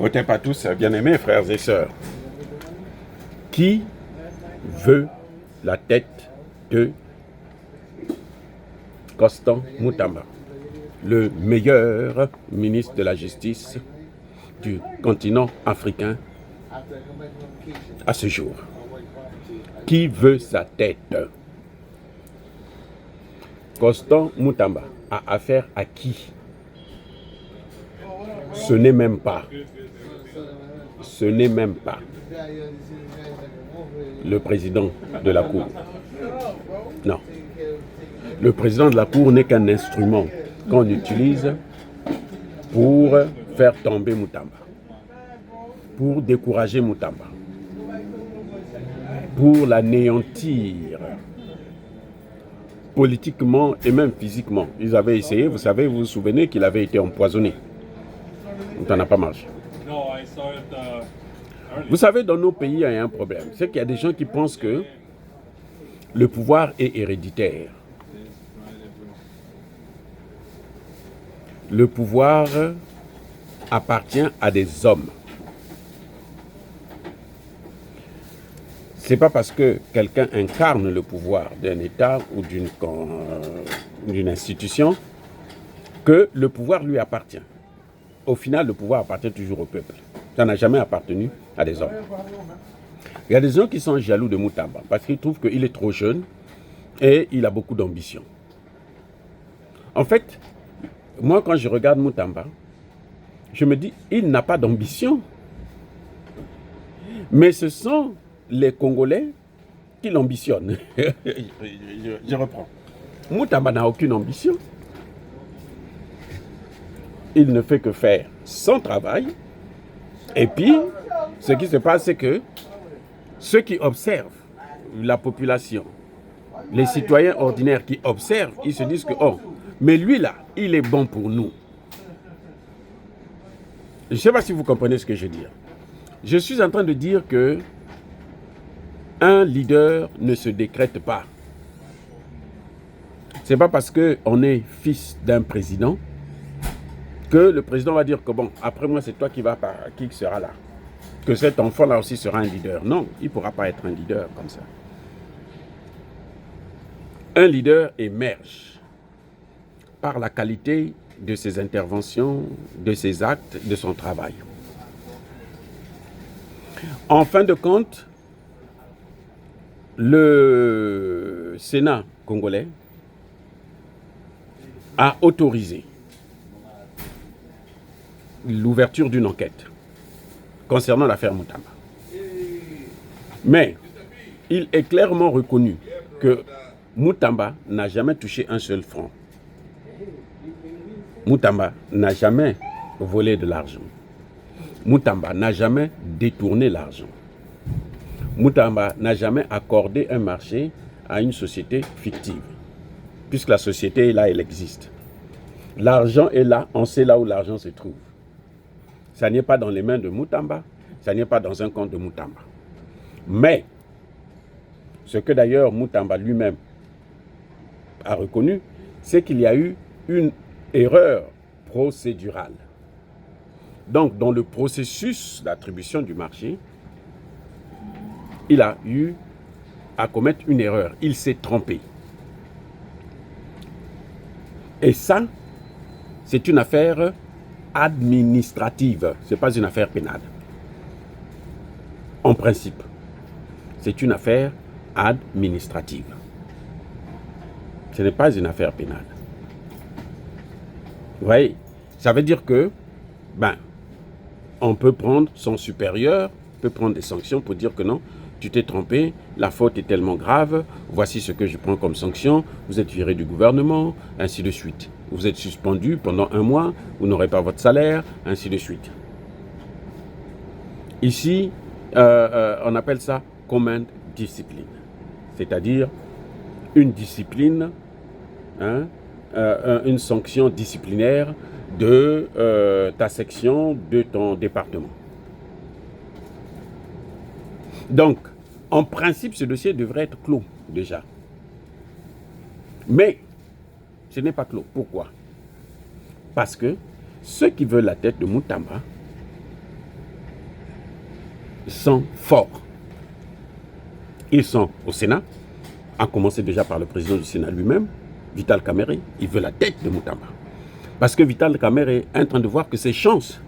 Otep à tous, bien-aimés frères et sœurs. Qui veut la tête de Constant Moutamba, le meilleur ministre de la Justice du continent africain à ce jour? Qui veut sa tête? Constant Moutamba a affaire à qui? Ce n'est même pas le président de la Cour. Non. Le président de la Cour n'est qu'un instrument qu'on utilise pour faire tomber Moutamba, pour décourager Moutamba, pour l'anéantir politiquement et même physiquement. Ils avaient essayé, vous savez, vous vous souvenez qu'il avait été empoisonné. Ça n'a pas marché. Vous savez, dans nos pays, il y a un problème. C'est qu'il y a des gens qui pensent que le pouvoir est héréditaire. Le pouvoir appartient à des hommes. C'est pas parce que quelqu'un incarne le pouvoir d'un État ou d'une institution que le pouvoir lui appartient. Au final, le pouvoir appartient toujours au peuple. Ça n'a jamais appartenu à des hommes. Il y a des gens qui sont jaloux de Moutamba parce qu'ils trouvent qu'il est trop jeune et il a beaucoup d'ambition. En fait, moi, quand je regarde Moutamba, je me dis, il n'a pas d'ambition. Mais ce sont les Congolais qui l'ambitionnent. Je reprends. Moutamba n'a aucune ambition. Il ne fait que faire son travail. Et puis, ce qui se passe, c'est que ceux qui observent la population, les citoyens ordinaires qui observent, ils se disent que, oh, mais lui là, il est bon pour nous. Je ne sais pas si vous comprenez ce que je veux dire. Je suis en train de dire que un leader ne se décrète pas. Ce n'est pas parce qu'on est fils d'un président que le président va dire que bon, après moi, c'est toi qui sera là. Que cet enfant-là aussi sera un leader. Non, il ne pourra pas être un leader comme ça. Un leader émerge par la qualité de ses interventions, de ses actes, de son travail. En fin de compte, le Sénat congolais a autorisé l'ouverture d'une enquête concernant l'affaire Moutamba. Mais il est clairement reconnu que Moutamba n'a jamais touché un seul franc. Moutamba n'a jamais volé de l'argent. Moutamba n'a jamais détourné l'argent. Moutamba n'a jamais accordé un marché à une société fictive. Puisque la société est là, elle existe. L'argent est là, on sait là où l'argent se trouve. Ça n'est pas dans les mains de Moutamba, ça n'est pas dans un compte de Moutamba. Mais, ce que d'ailleurs Moutamba lui-même a reconnu, c'est qu'il y a eu une erreur procédurale. Donc, dans le processus d'attribution du marché, il a eu à commettre une erreur. Il s'est trompé. Et ça, c'est une affaire administrative. Ce n'est pas une affaire pénale. En principe, c'est une affaire administrative. Ce n'est pas une affaire pénale. Vous voyez, ça veut dire que, on peut prendre son supérieur, peut prendre des sanctions pour dire que non, tu t'es trompé, la faute est tellement grave, voici ce que je prends comme sanction, vous êtes viré du gouvernement, ainsi de suite. Vous êtes suspendu pendant 1 mois, vous n'aurez pas votre salaire, ainsi de suite. Ici, on appelle ça command discipline, c'est-à-dire une discipline, une sanction disciplinaire de ta section, de ton département. Donc, en principe, ce dossier devrait être clos déjà. Mais, ce n'est pas clos. Pourquoi? Parce que ceux qui veulent la tête de Moutamba sont forts. Ils sont au Sénat, à commencer déjà par le président du Sénat lui-même, Vital Kamerhe. Il veut la tête de Moutamba. Parce que Vital Kamerhe est en train de voir que ses chances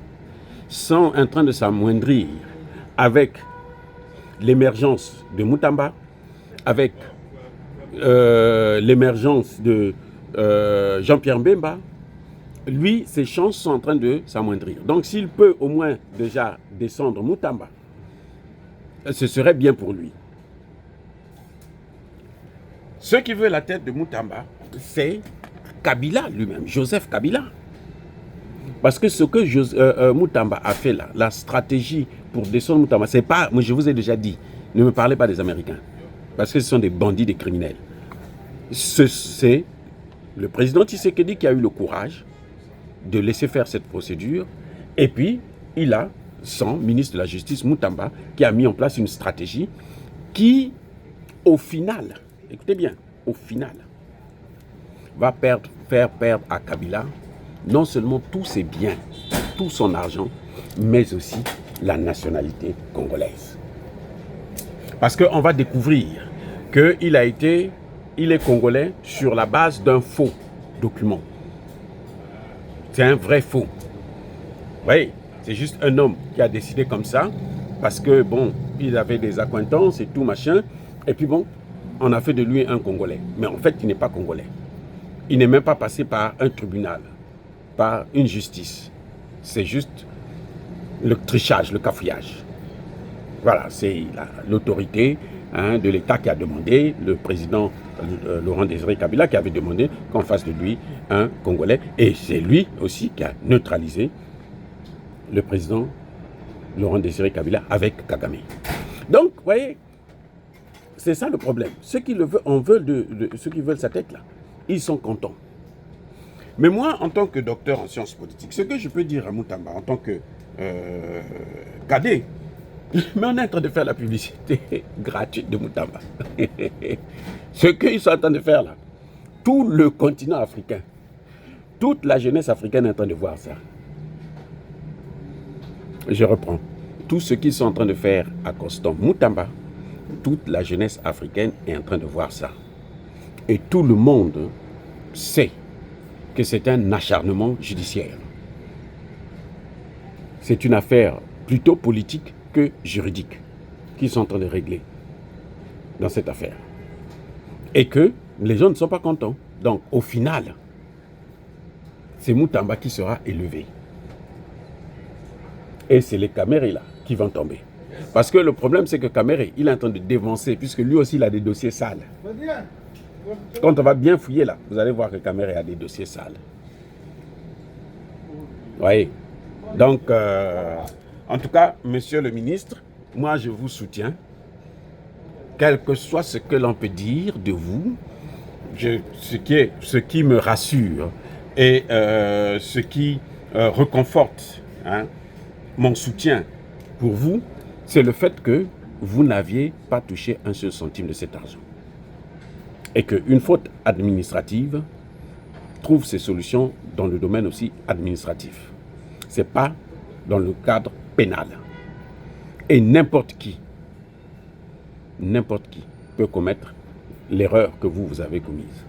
sont en train de s'amoindrir avec l'émergence de Moutamba, avec l'émergence de Jean-Pierre Mbemba. Lui, ses chances sont en train de s'amoindrir. Donc s'il peut au moins déjà descendre Moutamba, ce serait bien pour lui. Ceux qui veulent la tête de Moutamba, c'est Kabila lui-même, Joseph Kabila. Parce que ce que Moutamba a fait là, la stratégie pour descendre Moutamba, c'est pas, moi je vous ai déjà dit, ne me parlez pas des Américains. Parce que ce sont des bandits, des criminels. C'est le président Tshisekedi qui a eu le courage de laisser faire cette procédure. Et puis, il a son ministre de la Justice, Moutamba, qui a mis en place une stratégie qui, au final, écoutez bien, au final, va faire perdre à Kabila non seulement tous ses biens, tout son argent, mais aussi la nationalité congolaise. Parce qu'on va découvrir qu'il est congolais sur la base d'un faux document. C'est un vrai faux. Oui, c'est juste un homme qui a décidé comme ça, parce que bon, il avait des acquaintances et tout machin, et puis bon, on a fait de lui un Congolais. Mais en fait, il n'est pas Congolais. Il n'est même pas passé par un tribunal, par une justice. C'est juste le trichage, le cafouillage. Voilà, c'est l'autorité de l'État qui a demandé, le président Laurent Désiré Kabila qui avait demandé qu'on fasse de lui un Congolais. Et c'est lui aussi qui a neutralisé le président Laurent Désiré Kabila avec Kagame. Donc, vous voyez, c'est ça le problème. Ceux qui ceux qui veulent sa tête là, ils sont contents. Mais moi, en tant que docteur en sciences politiques, ce que je peux dire à Moutamba, en tant que cadet, mais on est en train de faire la publicité gratuite de Moutamba. Ce qu'ils sont en train de faire là, tout le continent africain, toute la jeunesse africaine est en train de voir ça. Je reprends. Tout ce qu'ils sont en train de faire à Constant Moutamba, toute la jeunesse africaine est en train de voir ça. Et tout le monde sait que c'est un acharnement judiciaire. C'est une affaire plutôt politique que juridique qu'ils sont en train de régler dans cette affaire. Et que les gens ne sont pas contents. Donc, au final, c'est Moutamba qui sera élevé. Et c'est les Kamerhe là qui vont tomber. Parce que le problème, c'est que Kamerhe, il est en train de dévancer, puisque lui aussi, il a des dossiers sales. Quand on va bien fouiller là, vous allez voir que Kamerhe a des dossiers sales. Vous voyez. Donc, en tout cas, monsieur le ministre, moi je vous soutiens. Quel que soit ce que l'on peut dire de vous, ce qui me rassure et ce qui reconforte mon soutien pour vous, c'est le fait que vous n'aviez pas touché un seul centime de cet argent. Et qu'une faute administrative trouve ses solutions dans le domaine aussi administratif. Ce n'est pas dans le cadre pénal. Et n'importe qui peut commettre l'erreur que vous avez commise.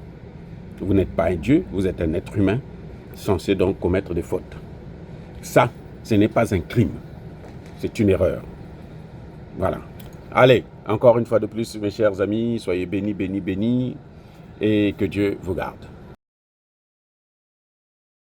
Vous n'êtes pas un Dieu, vous êtes un être humain, censé donc commettre des fautes. Ça, ce n'est pas un crime, c'est une erreur. Voilà. Allez, encore une fois de plus, mes chers amis, soyez bénis, bénis, bénis, et que Dieu vous garde.